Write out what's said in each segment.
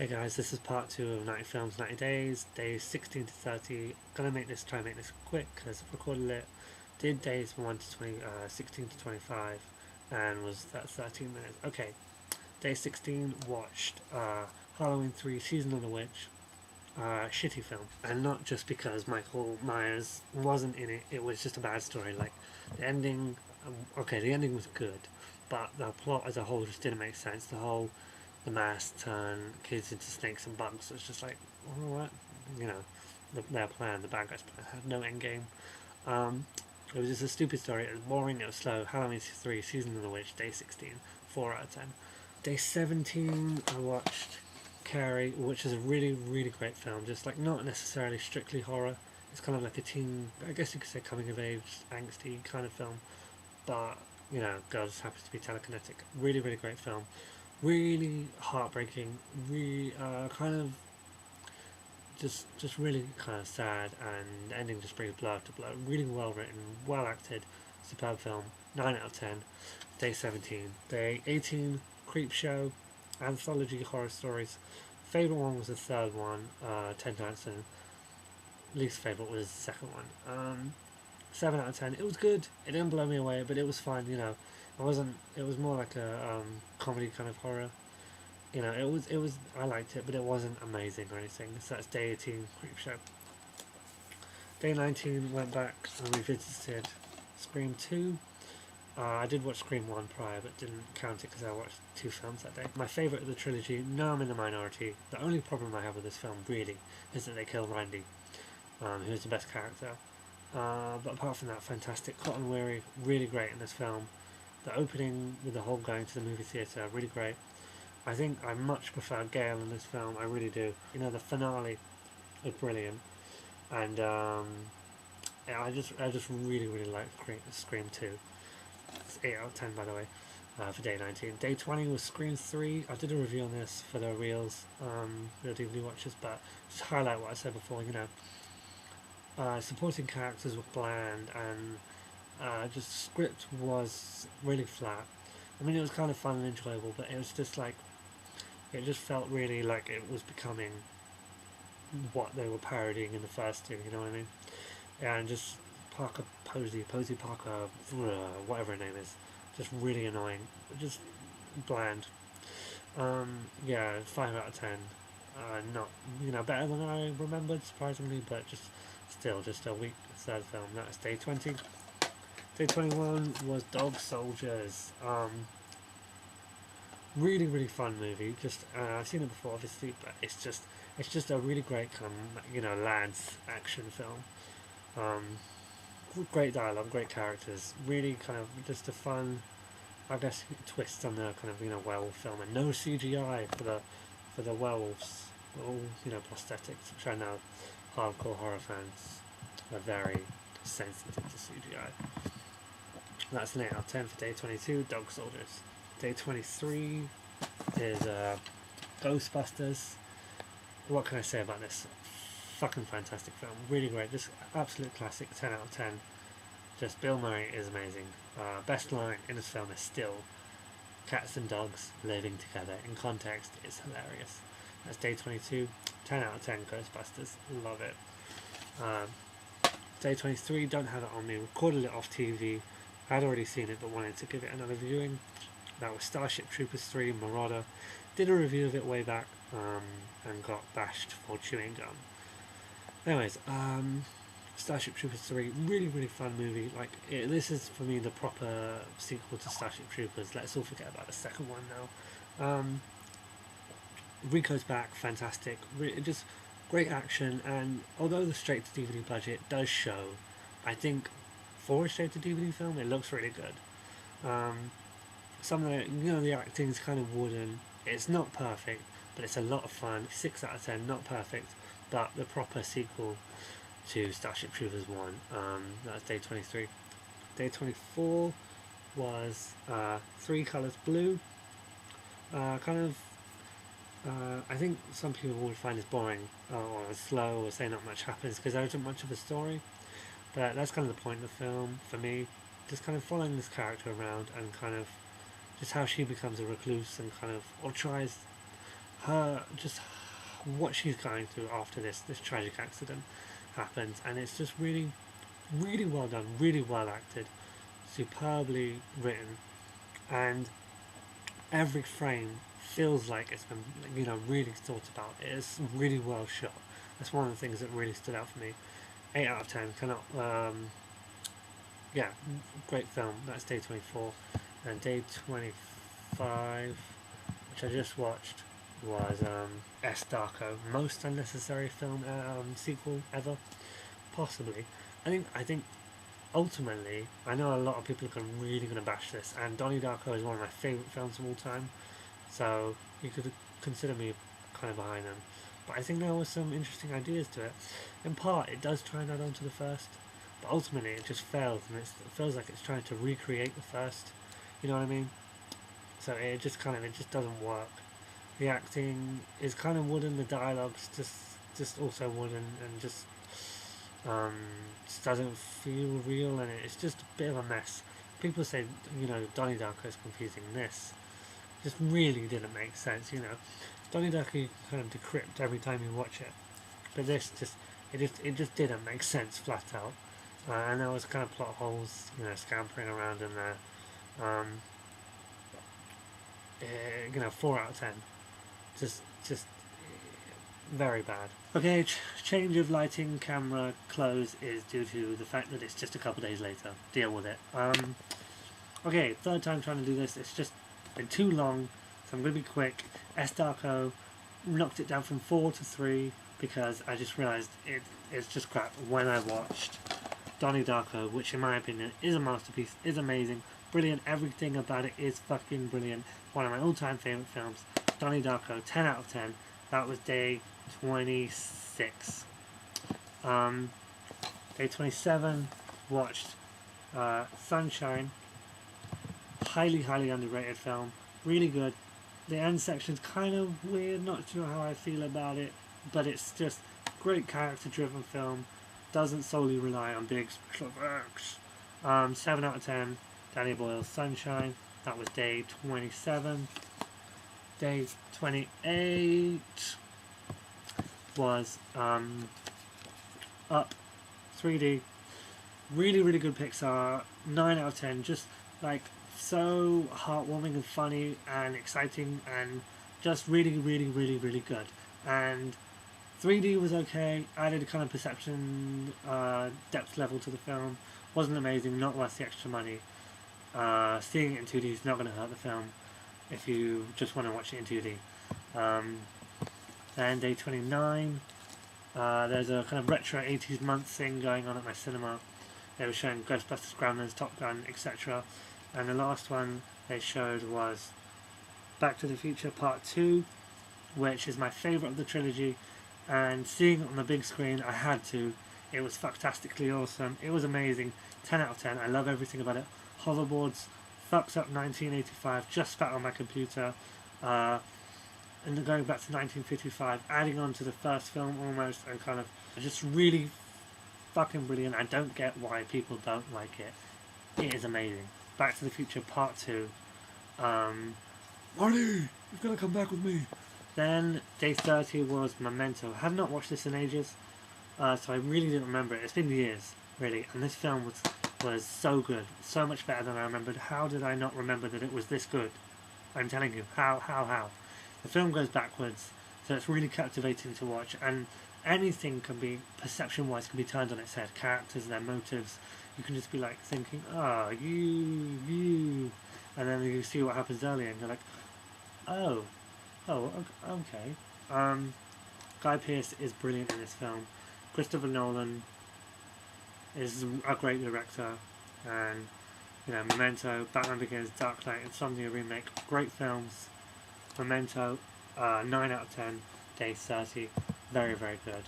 Hey guys, this is part 2 of 90 Films, 90 Days, days 16 to 30. Gonna try and make this quick because I've recorded it. Did days 1 to 20, 16 to 25, and was that 13 minutes. Okay, day 16 watched Halloween 3 Season of the Witch. Shitty film, and not just because Michael Myers wasn't in it, it was just a bad story. Like, the ending, okay, the ending was good, but the plot as a whole just didn't make sense. The mask turn kids into snakes and bugs. It's just like, what? You know, their plan, the bad guys' plan, had no end game. Um, it was just a stupid story. It was boring. It was slow. Halloween 3, Season of the Witch, day 16, 4 out of 10. Day 17, I watched Carrie, which is a really, really great film. Just like not necessarily strictly horror. It's kind of like a teen, I guess you could say, coming of age, angsty kind of film. But you know, girl just happens to be telekinetic. Really, really great film. Really heartbreaking. Really, kind of just really kind of sad, and the ending just brings blow after blow. Really well written, well acted, superb film. 9 out of 10. Day 17. Day 18. Creep Show, anthology horror stories. Favorite one was the third one, Ted Danson. Least favorite was the second one. 7 out of 10. It was good. It didn't blow me away, but it was fun. You know, it wasn't. It was more like a comedy kind of horror. You know, it was. I liked it, but it wasn't amazing or anything. So that's day 18, Creep Show. Day 19 went back and revisited Scream 2. I did watch Scream 1 prior, but didn't count it because I watched 2 films that day. My favourite of the trilogy, no, I'm in the minority. The only problem I have with this film, really, is that they kill Randy, who's the best character. But apart from that, fantastic. Cotton Weary, really great in this film. The opening with the whole going to the movie theatre, really great. I think I much prefer Gale in this film, I really do. You know, the finale is brilliant. And yeah, I just really, really like Scream 2. It's 8 out of 10, by the way, for day 19. Day 20 was Scream 3. I did a review on this for the Reels, the DVD watchers, but just highlight what I said before, you know. Supporting characters were bland, and just script was really flat. I mean, it was kind of fun and enjoyable, but it was just like, it just felt really like it was becoming what they were parodying in the first two, you know what I mean? Yeah, and just Posey Parker, whatever her name is, just really annoying, just bland. Yeah, 5 out of 10. Not, you know, better than I remembered, surprisingly, but just still just a weak third film. That's day 20. Day 21 was Dog Soldiers. Really, really fun movie. Just I've seen it before, obviously, but it's just a really great kind of, you know, lads action film. Great dialogue, great characters. Really kind of just a fun, I guess, twist on the kind of, you know, werewolf film, and no CGI for the werewolves. All, you know, prosthetics, which I know hardcore horror fans are very sensitive to CGI. That's an 8 out of 10 for day 22. Dog Soldiers. Day 23 is Ghostbusters. What can I say about this? Fucking fantastic film. Really great. Just absolute classic. 10 out of 10. Just Bill Murray is amazing. Best line in this film is still cats and dogs living together. In context, it's hilarious. That's day 22. 10 out of 10 Ghostbusters. Love it. Day 23, don't have it on me. Recorded it off TV. I had already seen it but wanted to give it another viewing. That was Starship Troopers 3 Marauder. Did a review of it way back, and got bashed for chewing gum. Anyways, Starship Troopers 3, really, really fun movie. Like, this is for me the proper sequel to Starship Troopers. Let's all forget about the second one now. Rico's back, fantastic. Just great action, and although the straight to DVD budget does show, I think for a straight to DVD film, it looks really good. Some of the, you know, the acting's kind of wooden. It's not perfect, but it's a lot of fun. 6 out of 10, not perfect, but the proper sequel to Starship Troopers 1. That's day 23. Day 24 was 3 Colors Blue. I think some people would find this boring or slow, or say not much happens because there isn't much of a story. But that's kind of the point of the film for me. Just kind of following this character around, and kind of just how she becomes a recluse, and kind of, or tries her just what she's going through after this tragic accident happens, and it's just really really well done, really well acted, superbly written, and every frame feels like it's been really thought about. It's really well shot. That's one of the things that really stood out for me. 8 out of 10. Cannot yeah, great film. That's day 24, and day 25, which I just watched, was S Darko, most unnecessary film sequel ever, possibly. I think ultimately, I know a lot of people are really going to bash this, and Donnie Darko is one of my favourite films of all time, so you could consider me kind of behind them. But I think there were some interesting ideas to it. In part, it does try and add on to the first, but ultimately it just fails, and it feels like it's trying to recreate the first. You know what I mean? So it just doesn't work. The acting is kind of wooden. The dialogue's just also wooden, and um, just doesn't feel real, and it's just a bit of a mess. People say Donnie Darko is confusing. This just really didn't make sense. Donnie Darko you can kind of decrypt every time you watch it, but this just didn't make sense flat out. And there was kind of plot holes, scampering around in there. Um, 4 out of 10. Just very bad. Okay, change of lighting, camera, clothes is due to the fact that it's just a couple days later. Deal with it. Okay, third time trying to do this. It's just been too long, so I'm going to be quick. S Darko knocked it down from 4 to 3 because I just realised it's just crap when I watched Donnie Darko, which in my opinion is a masterpiece, is amazing, brilliant, everything about it is fucking brilliant. One of my all-time favourite films. Donnie Darko, 10 out of 10. That was day 26. Day 27, watched Sunshine. Highly underrated film. Really good. The end section's kind of weird, not sure how I feel about it, but it's just great character-driven film. Doesn't solely rely on big special effects. 7 out of 10. Danny Boyle's Sunshine. That was day 27. Day 28 was Up 3D. Really good Pixar. 9 out of 10. Just like so heartwarming and funny and exciting and just really good. And 3D was okay. Added a kind of perception depth level to the film. Wasn't amazing. Not worth the extra money. Seeing it in 2D is not going to hurt the film if you just want to watch it in 2D. And day 29, there's a kind of retro 80s month thing going on at my cinema. They were showing Ghostbusters, Gremlins, Top Gun, etc. And the last one they showed was Back to the Future Part 2, which is my favourite of the trilogy. And seeing it on the big screen, I had to. It was fantastically awesome. It was amazing. 10 out of 10. I love everything about it. Hoverboards, fucked up 1985, just spat on my computer. And then going back to 1955, adding on to the first film almost, and kind of just really fucking brilliant. I don't get why people don't like it. It is amazing. Back to the Future Part 2. Marty, you've got to come back with me. Then day 30 was Memento. I have not watched this in ages, so I really didn't remember it. It's been years, really, and this film was so good, so much better than I remembered. How did I not remember that it was this good? I'm telling you, how? The film goes backwards, so it's really captivating to watch, and anything can be, perception-wise, can be turned on its head. Characters, their motives, you can just be like thinking, you, and then you see what happens earlier, and you're like, oh, okay. Guy Pearce is brilliant in this film. Christopher Nolan is a great director, and Memento, Batman Begins, Dark Knight, Insomnia remake, great films. Memento, 9 out of 10. Day 30, very good.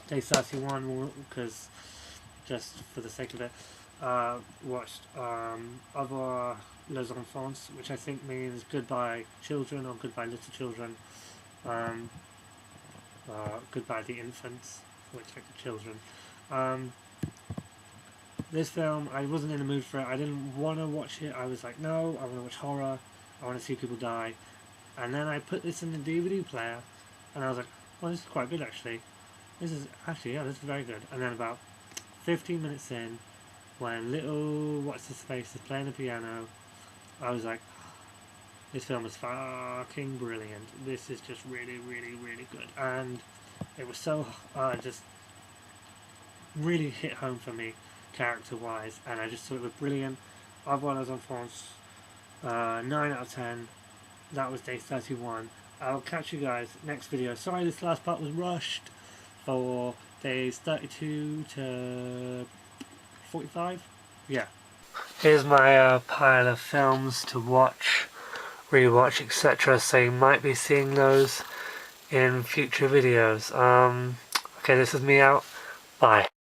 Day 31, because just for the sake of it, watched Au revoir les enfants, which I think means goodbye children or goodbye little children. Goodbye the infants, which are the children. This film, I wasn't in the mood for it. I didn't want to watch it. I was like, no, I want to watch horror. I want to see people die. And then I put this in the DVD player, and I was like, well, this is quite good actually. This is very good. And then about 15 minutes in, when little what's his face is playing the piano, I was like, this film is fucking brilliant. This is just really, really, really good. And it was so just really hit home for me, character-wise, and I just thought it was brilliant. Otherwise, I was on France, 9 out of 10. That was day 31. I'll catch you guys next video. Sorry this last part was rushed for days 32 to 45. Yeah. Here's my pile of films to watch, rewatch, etc. So you might be seeing those in future videos. Okay, this is me out. Bye.